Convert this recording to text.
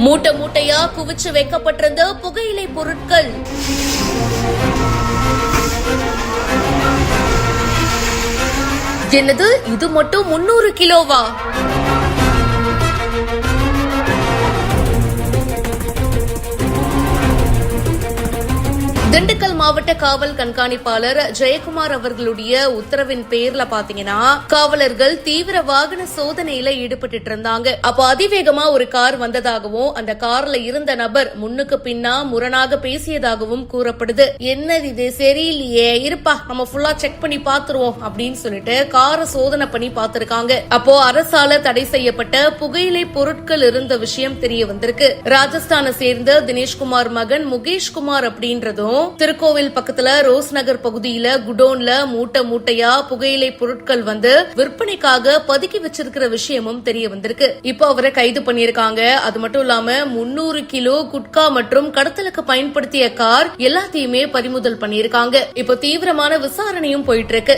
மூட்டை மூட்டையா குவிச்சு வைக்கப்பட்டிருந்த புகையிலை பொருட்கள். என்னது, இது மட்டும் 300 கிலோவா? திண்டுக்கல் மாவட்ட காவல் கண்காணிப்பாளர் ஜெயக்குமார் அவர்களுடைய உத்தரவின் பேர்ல பாத்தீங்கன்னா காவலர்கள் தீவிர வாகன சோதனையில ஈடுபட்டு இருந்தாங்க. அப்போ அதிவேகமா ஒரு கார் வந்ததாகவும் அந்த கார்ல இருந்த நபர் முன்னுக்கு பின்னா முரணாக பேசியதாகவும் கூறப்படுது. என்ன இது சரியில்லையே, இருப்பா நம்ம ஃபுல்லா செக் பண்ணி பாத்துருவோம் அப்படின்னு சொல்லிட்டு காரை சோதனை பண்ணி பாத்திருக்காங்க. அப்போ அரசால தடை செய்யப்பட்ட புகையிலை பொருட்கள் இருந்த விஷயம் தெரிய வந்திருக்கு. ராஜஸ்தானை சேர்ந்த தினேஷ்குமார் மகன் முகேஷ்குமார் அப்படின்றதும் திருக்கோவில் பக்கத்துல ரோஸ் நகர் பகுதியில குடோன்ல மூட்டை மூட்டையா புகையிலை பொருட்கள் வந்து விற்பனைக்காக பதுக்கி வச்சிருக்கிற விஷயமும் தெரிய வந்திருக்கு. இப்போ அவரை கைது பண்ணிருக்காங்க. அது மட்டும் இல்லாம 300 கிலோ குட்கா மற்றும் கடத்தலுக்கு பயன்படுத்திய கார் எல்லாத்தையுமே பறிமுதல் பண்ணிருக்காங்க. இப்போ தீவிரமான விசாரணையும் போயிட்டு இருக்கு.